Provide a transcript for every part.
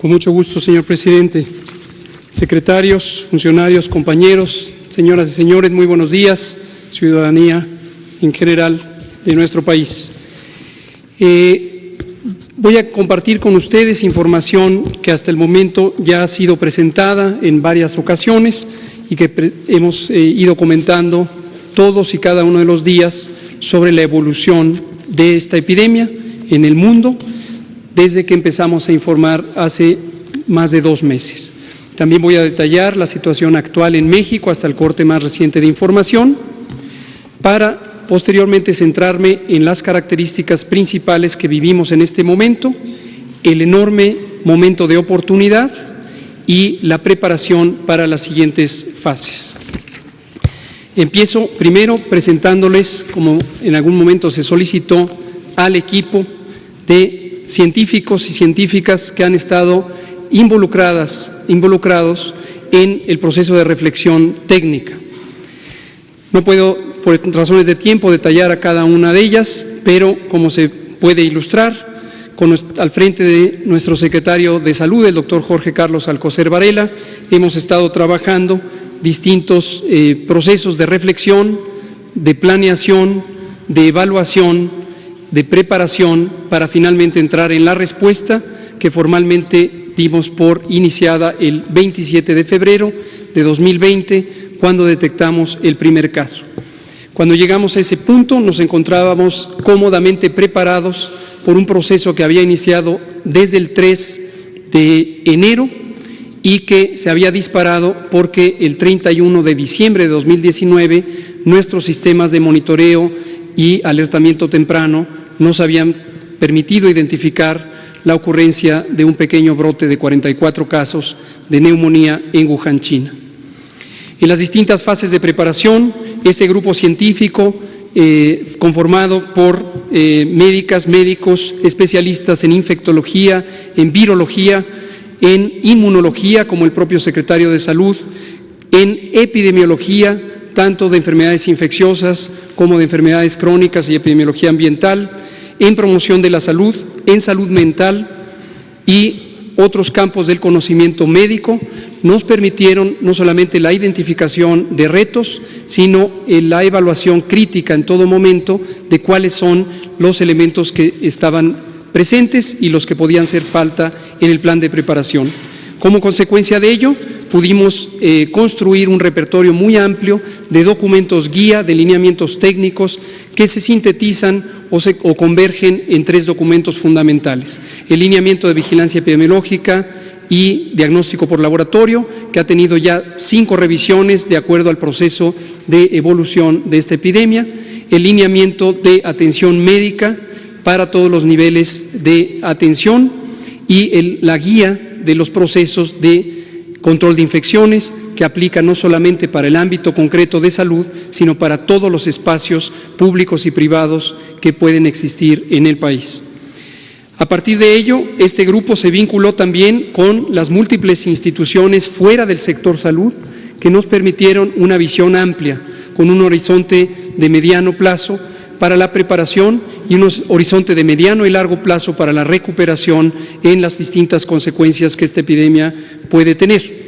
Con mucho gusto, señor presidente. Secretarios, funcionarios, compañeros, señoras y señores, muy buenos días, ciudadanía en general de nuestro país. Voy a compartir con ustedes información que hasta el momento ya ha sido presentada en varias ocasiones y que hemos ido comentando todos y cada uno de los días sobre la evolución de esta epidemia en el mundo desde que empezamos a informar hace más de 2 meses. También voy a detallar la situación actual en México hasta el corte más reciente de información para posteriormente centrarme en las características principales que vivimos en este momento, el enorme momento de oportunidad y la preparación para las siguientes fases. Empiezo primero presentándoles, como en algún momento se solicitó, al equipo de científicos y científicas que han estado involucrados en el proceso de reflexión técnica. No puedo, por razones de tiempo, detallar a cada una de ellas, pero como se puede ilustrar, al frente de nuestro secretario de Salud, el doctor Jorge Carlos Alcocer Varela, hemos estado trabajando distintos procesos de reflexión, de planeación, de evaluación, de preparación para finalmente entrar en la respuesta que formalmente dimos por iniciada el 27 de febrero de 2020, cuando detectamos el primer caso. Cuando llegamos a ese punto nos encontrábamos cómodamente preparados por un proceso que había iniciado desde el 3 de enero y que se había disparado porque el 31 de diciembre de 2019 nuestros sistemas de monitoreo y alertamiento temprano nos habían permitido identificar la ocurrencia de un pequeño brote de 44 casos de neumonía en Wuhan, China. En las distintas fases de preparación, este grupo científico, conformado por médicas, médicos, especialistas en infectología, en virología, en inmunología, como el propio secretario de Salud, en epidemiología, tanto de enfermedades infecciosas como de enfermedades crónicas y epidemiología ambiental, en promoción de la salud, en salud mental y otros campos del conocimiento médico, nos permitieron no solamente la identificación de retos, sino la evaluación crítica en todo momento de cuáles son los elementos que estaban presentes y los que podían hacer falta en el plan de preparación. Como consecuencia de ello, pudimos construir un repertorio muy amplio de documentos guía, de lineamientos técnicos que se sintetizan o convergen en 3 documentos fundamentales: el lineamiento de vigilancia epidemiológica y diagnóstico por laboratorio, que ha tenido ya 5 revisiones de acuerdo al proceso de evolución de esta epidemia, el lineamiento de atención médica para todos los niveles de atención y la guía de los procesos de control de infecciones que aplica no solamente para el ámbito concreto de salud, sino para todos los espacios públicos y privados que pueden existir en el país. A partir de ello, este grupo se vinculó también con las múltiples instituciones fuera del sector salud que nos permitieron una visión amplia, con un horizonte de mediano plazo para la preparación y un horizonte de mediano y largo plazo para la recuperación en las distintas consecuencias que esta epidemia puede tener.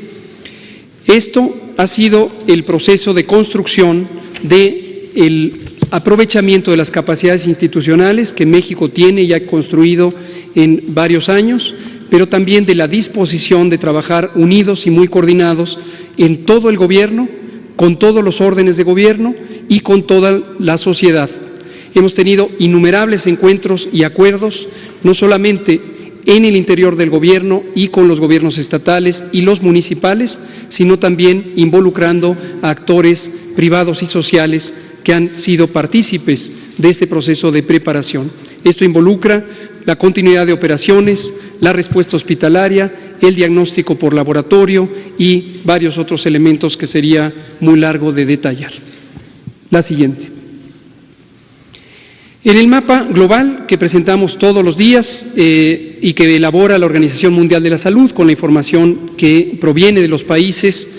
Esto ha sido el proceso de construcción del aprovechamiento de las capacidades institucionales que México tiene y ha construido en varios años, pero también de la disposición de trabajar unidos y muy coordinados en todo el gobierno, con todos los órdenes de gobierno y con toda la sociedad. Hemos tenido innumerables encuentros y acuerdos, no solamente en el interior del gobierno y con los gobiernos estatales y los municipales, sino también involucrando a actores privados y sociales que han sido partícipes de este proceso de preparación. Esto involucra la continuidad de operaciones, la respuesta hospitalaria, el diagnóstico por laboratorio y varios otros elementos que sería muy largo de detallar. La siguiente. En el mapa global que presentamos todos los días y que elabora la Organización Mundial de la Salud con la información que proviene de los países,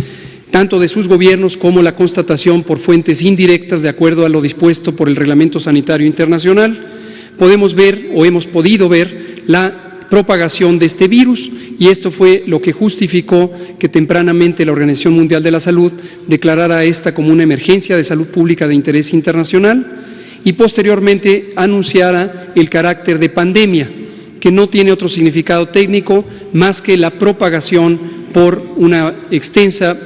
tanto de sus gobiernos como la constatación por fuentes indirectas de acuerdo a lo dispuesto por el Reglamento Sanitario Internacional, podemos ver o hemos podido ver la propagación de este virus, y esto fue lo que justificó que tempranamente la Organización Mundial de la Salud declarara esta como una emergencia de salud pública de interés internacional y posteriormente anunciara el carácter de pandemia, que no tiene otro significado técnico más que la propagación por una extensa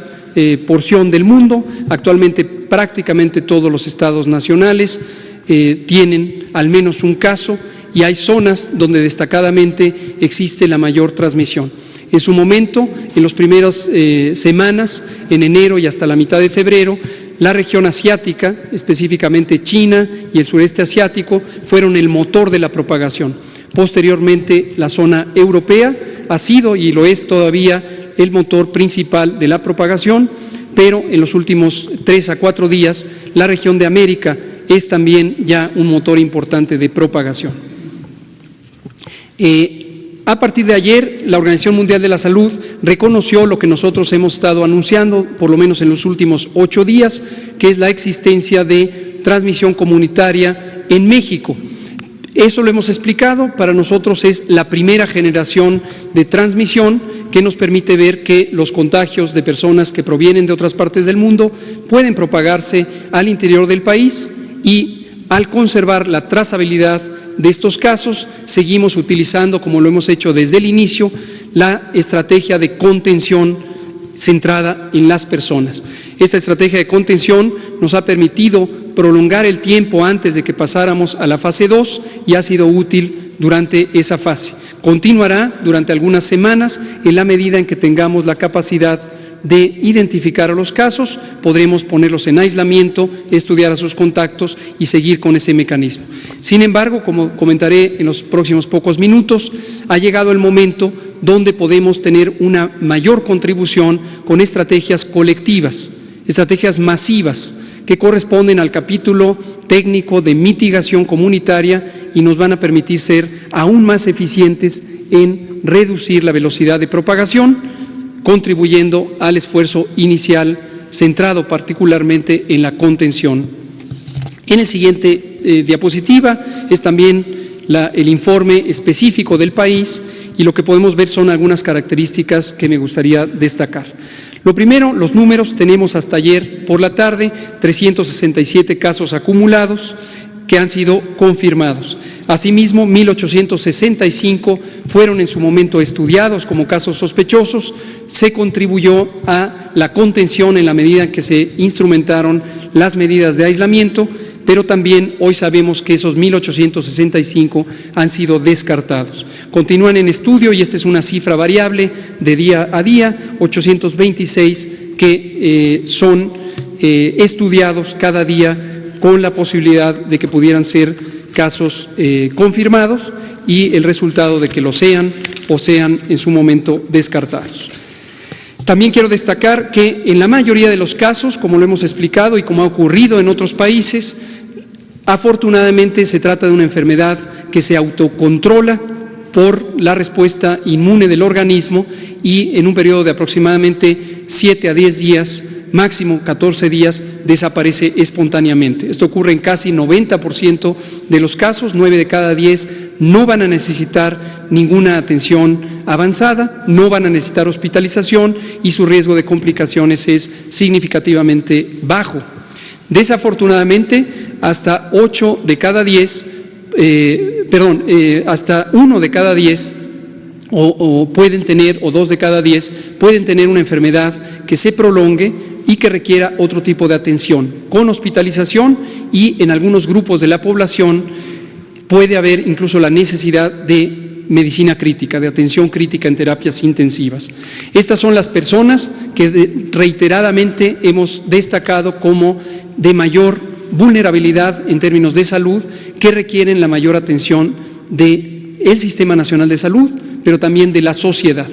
porción del mundo. Actualmente prácticamente todos los estados nacionales tienen al menos un caso y hay zonas donde destacadamente existe la mayor transmisión. En su momento, en las primeras semanas, en enero y hasta la mitad de febrero, la región asiática, específicamente China y el sureste asiático, fueron el motor de la propagación. Posteriormente, la zona europea ha sido y lo es todavía el motor principal de la propagación, pero en los últimos 3 a 4 días, la región de América es también ya un motor importante de propagación. A partir de ayer, la Organización Mundial de la Salud reconoció lo que nosotros hemos estado anunciando, por lo menos en los últimos 8 días, que es la existencia de transmisión comunitaria en México. Eso lo hemos explicado, para nosotros es la primera generación de transmisión que nos permite ver que los contagios de personas que provienen de otras partes del mundo pueden propagarse al interior del país y al conservar la trazabilidad de estos casos, seguimos utilizando, como lo hemos hecho desde el inicio, la estrategia de contención centrada en las personas. Esta estrategia de contención nos ha permitido prolongar el tiempo antes de que pasáramos a la fase 2 y ha sido útil durante esa fase. Continuará durante algunas semanas en la medida en que tengamos la capacidad de identificar a los casos, podremos ponerlos en aislamiento, estudiar a sus contactos y seguir con ese mecanismo. Sin embargo, como comentaré en los próximos pocos minutos, ha llegado el momento donde podemos tener una mayor contribución con estrategias colectivas, estrategias masivas, que corresponden al capítulo técnico de mitigación comunitaria y nos van a permitir ser aún más eficientes en reducir la velocidad de propagación, contribuyendo al esfuerzo inicial centrado particularmente en la contención. En el siguiente diapositiva es también el informe específico del país y lo que podemos ver son algunas características que me gustaría destacar. Lo primero, los números. Tenemos hasta ayer por la tarde 367 casos acumulados que han sido confirmados. Asimismo, 1.865 fueron en su momento estudiados como casos sospechosos. Se contribuyó a la contención en la medida en que se instrumentaron las medidas de aislamiento, pero también hoy sabemos que esos 1.865 han sido descartados. Continúan en estudio y esta es una cifra variable de día a día, 826 que son estudiados cada día con la posibilidad de que pudieran ser casos confirmados y el resultado de que lo sean o sean en su momento descartados. También quiero destacar que en la mayoría de los casos, como lo hemos explicado y como ha ocurrido en otros países, afortunadamente se trata de una enfermedad que se autocontrola por la respuesta inmune del organismo y en un periodo de aproximadamente 7 a 10 días, máximo 14 días, desaparece espontáneamente. Esto ocurre en casi 90% de los casos, 9 de cada 10 no van a necesitar ninguna atención avanzada, no van a necesitar hospitalización y su riesgo de complicaciones es significativamente bajo. Desafortunadamente, hasta 8 de cada 10, hasta 1 de cada 10 pueden tener, o 2 de cada 10, pueden tener una enfermedad que se prolongue y que requiera otro tipo de atención, con hospitalización y en algunos grupos de la población puede haber incluso la necesidad de medicina crítica, de atención crítica en terapias intensivas. Estas son las personas que reiteradamente hemos destacado como de mayor vulnerabilidad en términos de salud, que requieren la mayor atención del Sistema Nacional de Salud, pero también de la sociedad,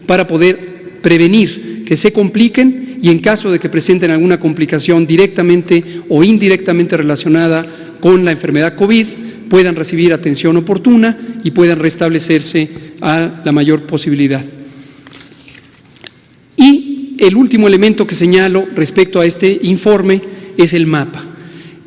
para poder prevenir que se compliquen y en caso de que presenten alguna complicación directamente o indirectamente relacionada con la enfermedad COVID, puedan recibir atención oportuna y puedan restablecerse a la mayor posibilidad. Y el último elemento que señalo respecto a este informe es el mapa.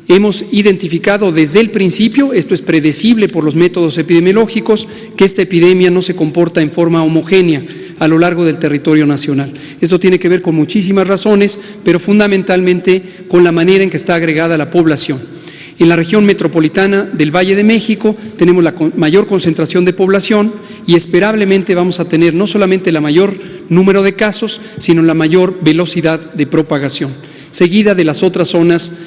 Hemos identificado desde el principio, esto es predecible por los métodos epidemiológicos, que esta epidemia no se comporta en forma homogénea a lo largo del territorio nacional. Esto tiene que ver con muchísimas razones, pero fundamentalmente con la manera en que está agregada la población. En la región metropolitana del Valle de México tenemos la mayor concentración de población y esperablemente vamos a tener no solamente el mayor número de casos, sino la mayor velocidad de propagación, seguida de las otras zonas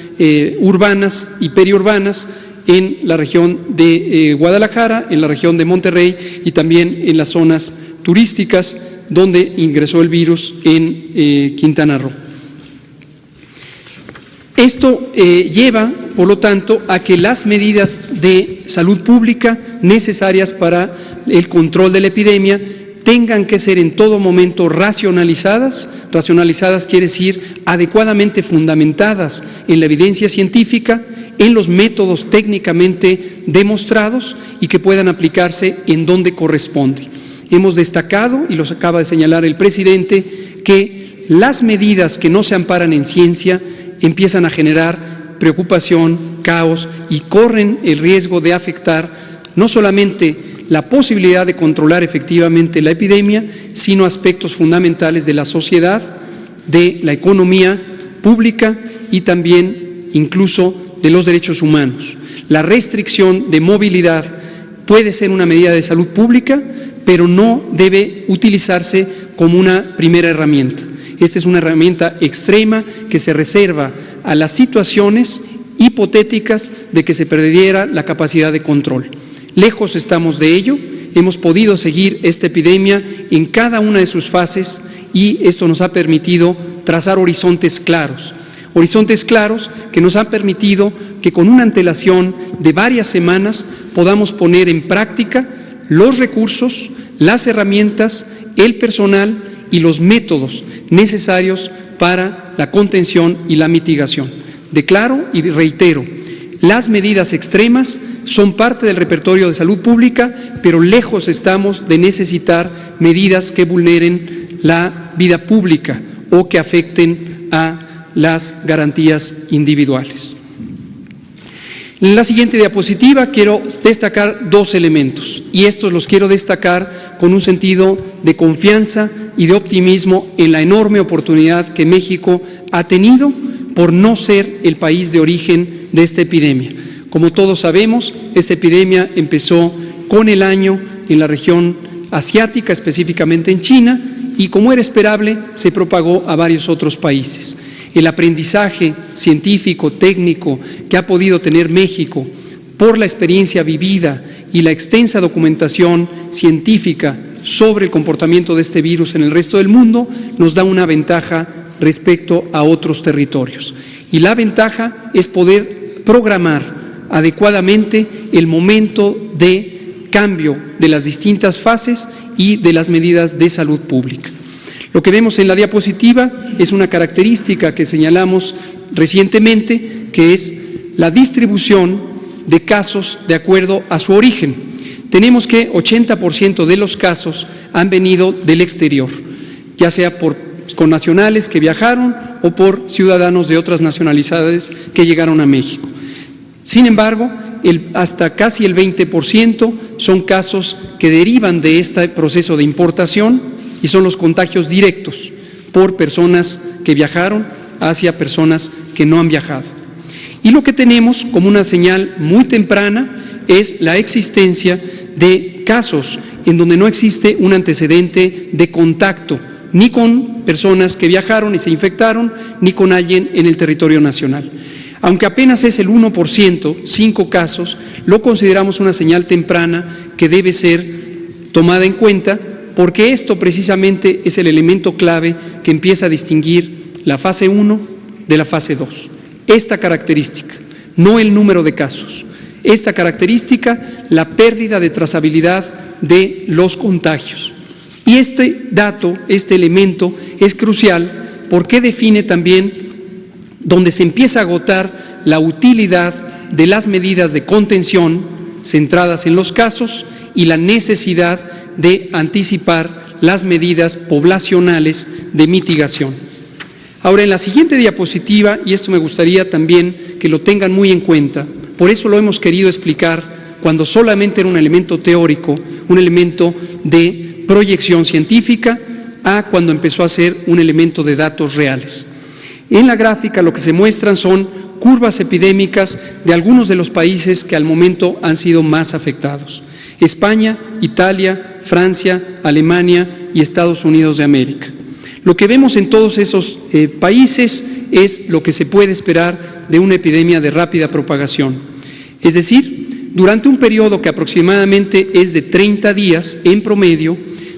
urbanas y periurbanas en la región de Guadalajara, en la región de Monterrey y también en las zonas turísticas donde ingresó el virus en Quintana Roo. Esto lleva, por lo tanto, a que las medidas de salud pública necesarias para el control de la epidemia tengan que ser en todo momento racionalizadas. Racionalizadas quiere decir adecuadamente fundamentadas en la evidencia científica, en los métodos técnicamente demostrados y que puedan aplicarse en donde corresponde. Hemos destacado, y los acaba de señalar el presidente, que las medidas que no se amparan en ciencia empiezan a generar preocupación, caos y corren el riesgo de afectar no solamente la posibilidad de controlar efectivamente la epidemia, sino aspectos fundamentales de la sociedad, de la economía pública y también incluso de los derechos humanos. La restricción de movilidad puede ser una medida de salud pública, pero no debe utilizarse como una primera herramienta. Esta es una herramienta extrema que se reserva a las situaciones hipotéticas de que se perdiera la capacidad de control. Lejos estamos de ello, hemos podido seguir esta epidemia en cada una de sus fases y esto nos ha permitido trazar horizontes claros que nos han permitido que con una antelación de varias semanas podamos poner en práctica los recursos, las herramientas, el personal y los métodos necesarios para la contención y la mitigación. Declaro y reitero, las medidas extremas son parte del repertorio de salud pública, pero lejos estamos de necesitar medidas que vulneren la vida pública o que afecten a las garantías individuales. En la siguiente diapositiva quiero destacar dos elementos y estos los quiero destacar con un sentido de confianza y de optimismo en la enorme oportunidad que México ha tenido por no ser el país de origen de esta epidemia. Como todos sabemos, esta epidemia empezó con el año en la región asiática, específicamente en China, y como era esperable, se propagó a varios otros países. El aprendizaje científico, técnico que ha podido tener México por la experiencia vivida y la extensa documentación científica sobre el comportamiento de este virus en el resto del mundo nos da una ventaja respecto a otros territorios. Y la ventaja es poder programar adecuadamente el momento de cambio de las distintas fases y de las medidas de salud pública. Lo que vemos en la diapositiva es una característica que señalamos recientemente, que es la distribución de casos de acuerdo a su origen. Tenemos que 80% de los casos han venido del exterior, ya sea por connacionales que viajaron o por ciudadanos de otras nacionalidades que llegaron a México. Sin embargo, hasta casi el 20% son casos que derivan de este proceso de importación y son los contagios directos por personas que viajaron hacia personas que no han viajado. Y lo que tenemos como una señal muy temprana es la existencia de casos en donde no existe un antecedente de contacto ni con personas que viajaron y se infectaron, ni con alguien en el territorio nacional. Aunque apenas es el 1%, 5 casos, lo consideramos una señal temprana que debe ser tomada en cuenta porque esto precisamente es el elemento clave que empieza a distinguir la fase 1 de la fase 2. Esta característica, no el número de casos, esta característica, la pérdida de trazabilidad de los contagios. Y este dato, este elemento es crucial porque define también donde se empieza a agotar la utilidad de las medidas de contención centradas en los casos y la necesidad de anticipar las medidas poblacionales de mitigación. Ahora, en la siguiente diapositiva, y esto me gustaría también que lo tengan muy en cuenta, por eso lo hemos querido explicar cuando solamente era un elemento teórico, un elemento de proyección científica, a cuando empezó a ser un elemento de datos reales. En la gráfica lo que se muestran son curvas epidémicas de algunos de los países que al momento han sido más afectados: España, Italia, Francia, Alemania y Estados Unidos de América. Lo que vemos en todos esos países es lo que se puede esperar de una epidemia de rápida propagación. Es decir, durante un periodo que aproximadamente es de 30 días en promedio,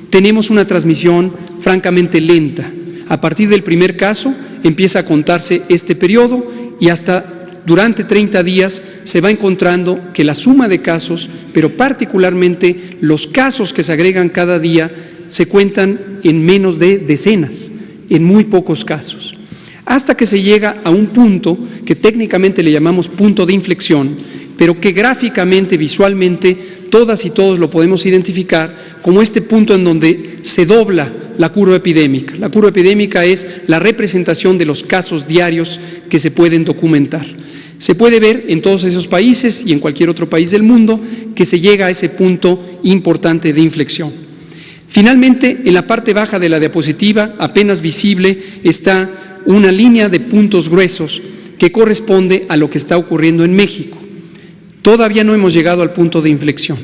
tenemos una transmisión francamente lenta. A partir del primer caso empieza a contarse este periodo y hasta durante 30 días se va encontrando que la suma de casos, pero particularmente los casos que se agregan cada día, se cuentan en menos de decenas, en muy pocos casos, hasta que se llega a un punto que técnicamente le llamamos punto de inflexión, pero que gráficamente, visualmente, todas y todos lo podemos identificar como este punto en donde se dobla la curva epidémica. La curva epidémica es la representación de los casos diarios que se pueden documentar. Se puede ver en todos esos países y en cualquier otro país del mundo que se llega a ese punto importante de inflexión. Finalmente, en la parte baja de la diapositiva, apenas visible, está una línea de puntos gruesos que corresponde a lo que está ocurriendo en México. Todavía no hemos llegado al punto de inflexión.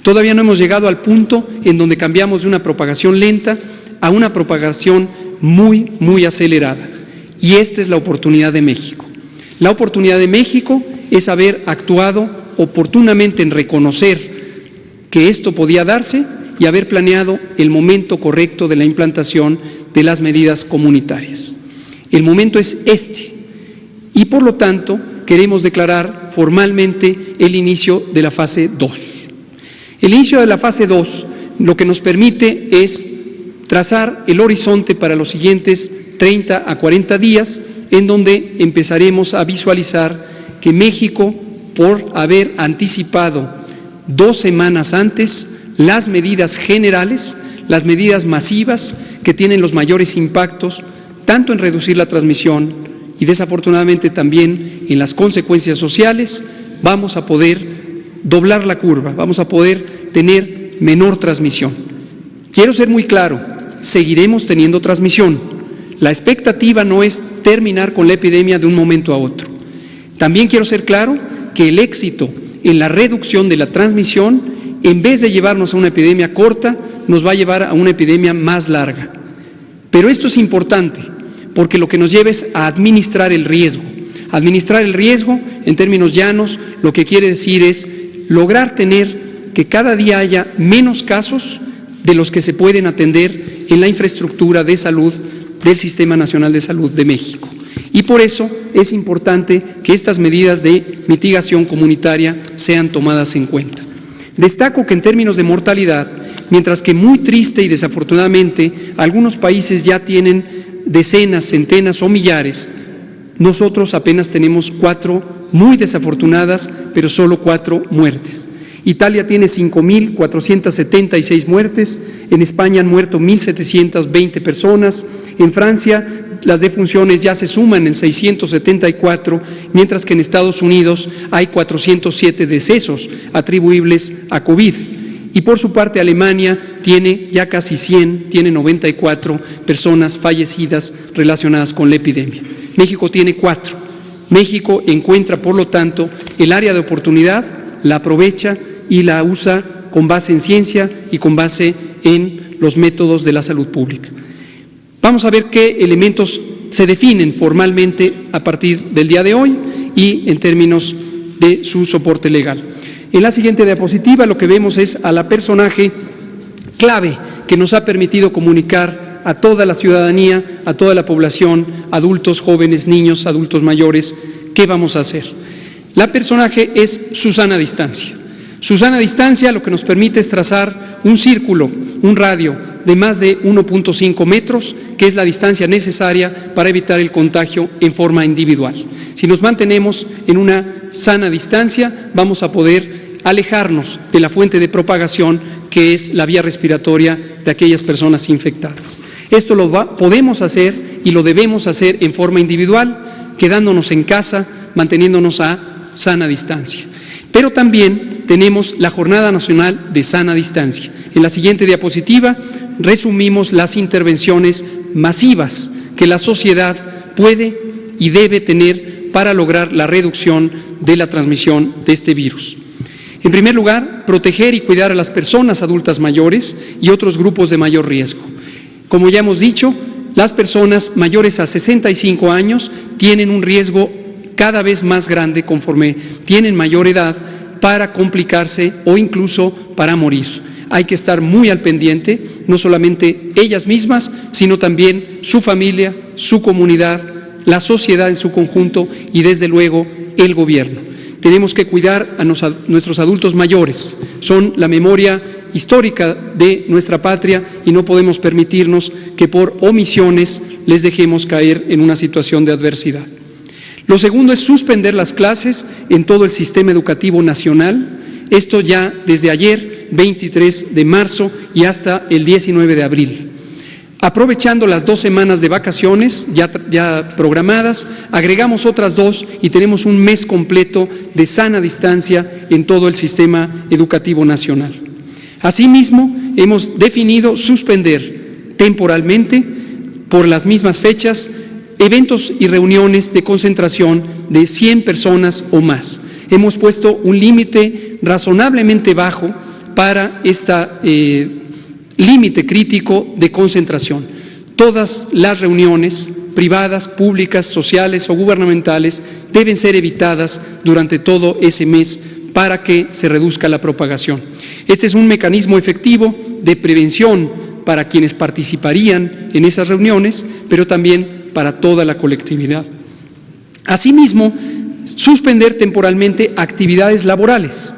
Todavía no hemos llegado al punto en donde cambiamos de una propagación lenta a una propagación muy, muy acelerada. Y esta es la oportunidad de México. La oportunidad de México es haber actuado oportunamente en reconocer que esto podía darse y haber planeado el momento correcto de la implantación de las medidas comunitarias. El momento es este y, por lo tanto, queremos declarar formalmente el inicio de la fase 2. El inicio de la fase 2 lo que nos permite es trazar el horizonte para los siguientes 30 a 40 días, en donde empezaremos a visualizar que México, por haber anticipado 2 semanas antes las medidas generales, las medidas masivas que tienen los mayores impactos, tanto en reducir la transmisión y desafortunadamente también en las consecuencias sociales, vamos a poder doblar la curva, vamos a poder tener menor transmisión. Quiero ser muy claro, seguiremos teniendo transmisión. La expectativa no es terminar con la epidemia de un momento a otro. También quiero ser claro que el éxito en la reducción de la transmisión, en vez de llevarnos a una epidemia corta, nos va a llevar a una epidemia más larga. Pero esto es importante, porque lo que nos lleva es a administrar el riesgo. Administrar el riesgo, en términos llanos, lo que quiere decir es lograr tener que cada día haya menos casos de los que se pueden atender en la infraestructura de salud del Sistema Nacional de Salud de México. Y por eso es importante que estas medidas de mitigación comunitaria sean tomadas en cuenta. Destaco que en términos de mortalidad, mientras que muy triste y desafortunadamente algunos países ya tienen decenas, centenas o millares, nosotros apenas tenemos 4 muy desafortunadas, pero solo 4 muertes. Italia tiene 5.476 muertes, en España han muerto 1.720 personas, en Francia las defunciones ya se suman en 674, mientras que en Estados Unidos hay 407 decesos atribuibles a COVID. Y por su parte Alemania tiene ya casi 100, tiene 94 personas fallecidas relacionadas con la epidemia. México tiene 4. México encuentra, por lo tanto, el área de oportunidad, la aprovecha y la usa con base en ciencia y con base en los métodos de la salud pública. Vamos a ver qué elementos se definen formalmente a partir del día de hoy y en términos de su soporte legal. En la siguiente diapositiva lo que vemos es a la personaje clave que nos ha permitido comunicar a toda la ciudadanía, a toda la población, adultos, jóvenes, niños, adultos mayores, qué vamos a hacer. La personaje es su sana distancia. Su sana distancia lo que nos permite es trazar un círculo, un radio de más de 1.5 metros, que es la distancia necesaria para evitar el contagio en forma individual. Si nos mantenemos en una sana distancia, vamos a poder alejarnos de la fuente de propagación, que es la vía respiratoria de aquellas personas infectadas. Esto lo podemos hacer y lo debemos hacer en forma individual, quedándonos en casa, manteniéndonos a sana distancia. Pero también tenemos la Jornada Nacional de Sana Distancia. En la siguiente diapositiva resumimos las intervenciones masivas que la sociedad puede y debe tener para lograr la reducción de la transmisión de este virus. En primer lugar, proteger y cuidar a las personas adultas mayores y otros grupos de mayor riesgo. Como ya hemos dicho, las personas mayores a 65 años tienen un riesgo cada vez más grande conforme tienen mayor edad para complicarse o incluso para morir. Hay que estar muy al pendiente, no solamente ellas mismas, sino también su familia, su comunidad, la sociedad en su conjunto y desde luego el gobierno. Tenemos que cuidar a nuestros adultos mayores, son la memoria histórica de nuestra patria y no podemos permitirnos que por omisiones les dejemos caer en una situación de adversidad. Lo segundo es suspender las clases en todo el sistema educativo nacional, esto ya desde ayer, 23 de marzo y hasta el 19 de abril. Aprovechando las 2 semanas de vacaciones ya programadas, agregamos otras 2 y tenemos un mes completo de sana distancia en todo el sistema educativo nacional. Asimismo, hemos definido suspender temporalmente, por las mismas fechas, eventos y reuniones de concentración de 100 personas o más. Hemos puesto un límite razonablemente bajo para este límite crítico de concentración. Todas las reuniones privadas, públicas, sociales o gubernamentales deben ser evitadas durante todo ese mes para que se reduzca la propagación. Este es un mecanismo efectivo de prevención para quienes participarían en esas reuniones, pero también para toda la colectividad. Asimismo, suspender temporalmente actividades laborales.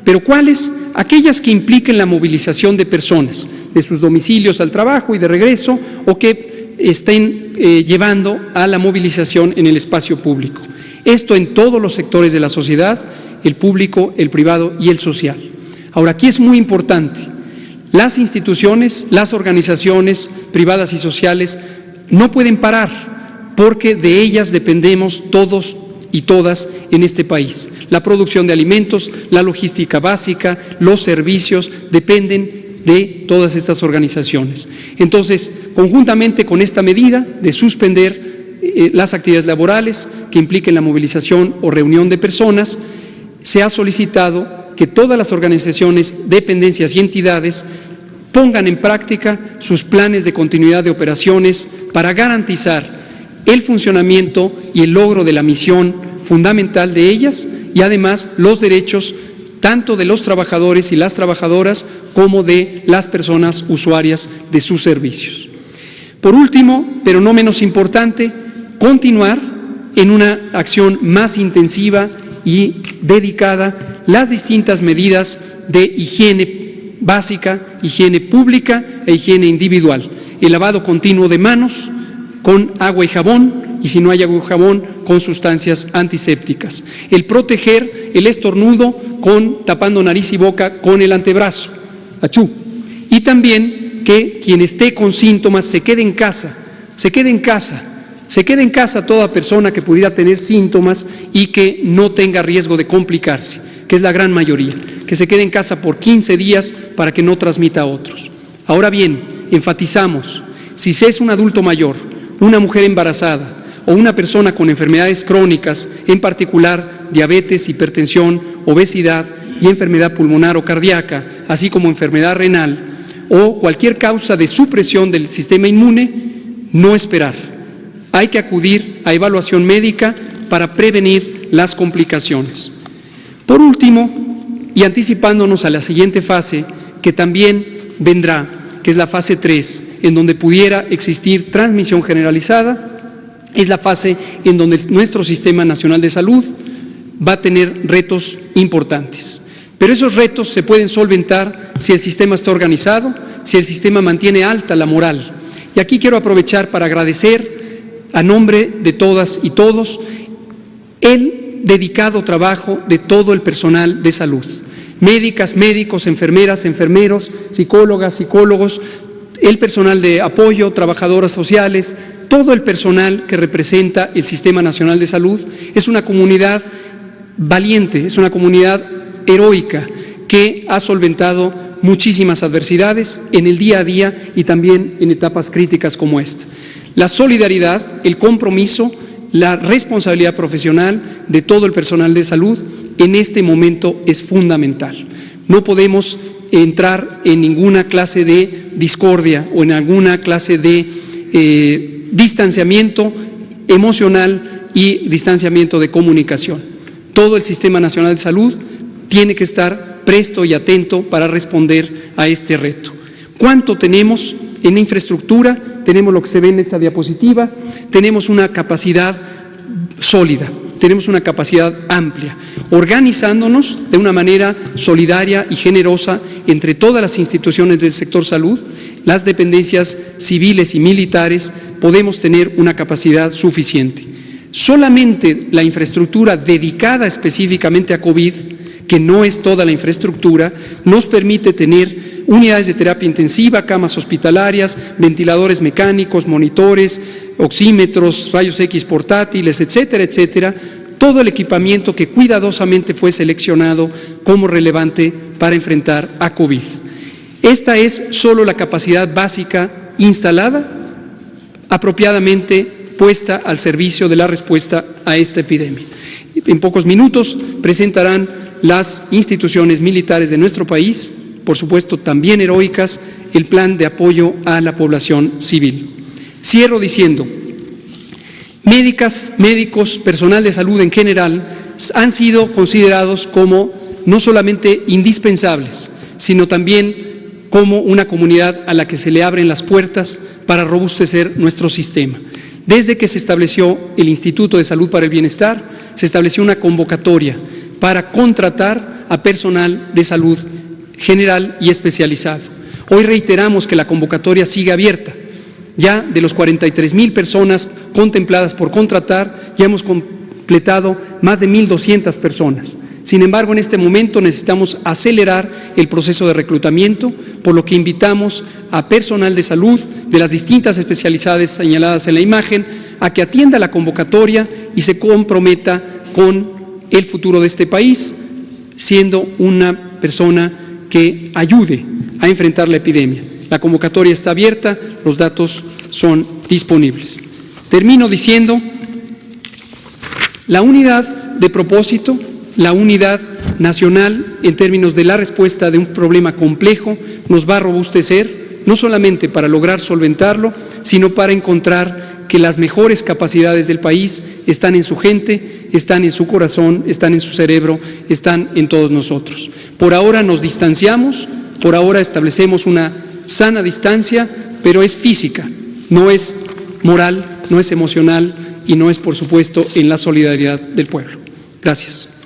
¿Pero cuáles? Aquellas que impliquen la movilización de personas de sus domicilios al trabajo y de regreso o que estén llevando a la movilización en el espacio público. Esto en todos los sectores de la sociedad, el público, el privado y el social. Ahora, aquí es muy importante. Las instituciones, las organizaciones privadas y sociales no pueden parar porque de ellas dependemos todos y todas en este país. La producción de alimentos, la logística básica, los servicios dependen de todas estas organizaciones. Entonces, conjuntamente con esta medida de suspender las actividades laborales que impliquen la movilización o reunión de personas, se ha solicitado que todas las organizaciones, dependencias y entidades pongan en práctica sus planes de continuidad de operaciones para garantizar el funcionamiento y el logro de la misión fundamental de ellas y además los derechos tanto de los trabajadores y las trabajadoras como de las personas usuarias de sus servicios. Por último, pero no menos importante, continuar en una acción más intensiva y dedicada las distintas medidas de higiene básica, higiene pública e higiene individual. El lavado continuo de manos con agua y jabón, y si no hay agua y jabón, con sustancias antisépticas. El proteger el estornudo tapando nariz y boca con el antebrazo. ¡Achú! Y también que quien esté con síntomas se quede en casa, se quede en casa toda persona que pudiera tener síntomas y que no tenga riesgo de complicarse, que es la gran mayoría, que se quede en casa por 15 días para que no transmita a otros. Ahora bien, enfatizamos, si se es un adulto mayor, una mujer embarazada o una persona con enfermedades crónicas, en particular diabetes, hipertensión, obesidad y enfermedad pulmonar o cardíaca, así como enfermedad renal o cualquier causa de supresión del sistema inmune, no esperar. Hay que acudir a evaluación médica para prevenir las complicaciones. Por último, y anticipándonos a la siguiente fase, que también vendrá, que es la fase 3, en donde pudiera existir transmisión generalizada, es la fase en donde nuestro Sistema Nacional de Salud va a tener retos importantes. Pero esos retos se pueden solventar si el sistema está organizado, si el sistema mantiene alta la moral. Y aquí quiero aprovechar para agradecer a nombre de todas y todos el dedicado trabajo de todo el personal de salud. Médicas, médicos, enfermeras, enfermeros, psicólogas, psicólogos, el personal de apoyo, trabajadoras sociales, todo el personal que representa el Sistema Nacional de Salud es una comunidad valiente, es una comunidad heroica que ha solventado muchísimas adversidades en el día a día y también en etapas críticas como esta. La solidaridad, el compromiso, la responsabilidad profesional de todo el personal de salud en este momento es fundamental. No podemos entrar en ninguna clase de discordia o en alguna clase de distanciamiento emocional y distanciamiento de comunicación. Todo el Sistema Nacional de Salud tiene que estar presto y atento para responder a este reto. ¿Cuánto tenemos en infraestructura? Tenemos lo que se ve en esta diapositiva, tenemos una capacidad sólida, tenemos una capacidad amplia, organizándonos de una manera solidaria y generosa entre todas las instituciones del sector salud, las dependencias civiles y militares, podemos tener una capacidad suficiente. Solamente la infraestructura dedicada específicamente a COVID, que no es toda la infraestructura, nos permite tener unidades de terapia intensiva, camas hospitalarias, ventiladores mecánicos, monitores, oxímetros, rayos X portátiles, etcétera, etcétera, todo el equipamiento que cuidadosamente fue seleccionado como relevante para enfrentar a COVID. Esta es solo la capacidad básica instalada, apropiadamente puesta al servicio de la respuesta a esta epidemia. En pocos minutos presentarán las instituciones militares de nuestro país, por supuesto también heroicas, el plan de apoyo a la población civil. Cierro diciendo, médicos, personal de salud en general, han sido considerados como no solamente indispensables, sino también como una comunidad a la que se le abren las puertas para robustecer nuestro sistema. Desde que se estableció el Instituto de Salud para el Bienestar, se estableció una convocatoria para contratar a personal de salud general y especializado. Hoy reiteramos que la convocatoria sigue abierta. Ya de los 43,000 personas contempladas por contratar, ya hemos completado más de 1,200 personas. Sin embargo, en este momento necesitamos acelerar el proceso de reclutamiento, por lo que invitamos a personal de salud de las distintas especialidades señaladas en la imagen a que atienda la convocatoria y se comprometa con el futuro de este país, siendo una persona que ayude a enfrentar la epidemia. La convocatoria está abierta, los datos son disponibles. Termino diciendo, la unidad de propósito, la unidad nacional en términos de la respuesta de un problema complejo nos va a robustecer, no solamente para lograr solventarlo, sino para encontrar que las mejores capacidades del país están en su gente, están en su corazón, están en su cerebro, están en todos nosotros. Por ahora nos distanciamos, por ahora establecemos una sana distancia, pero es física, no es moral, no es emocional y no es, por supuesto, en la solidaridad del pueblo. Gracias.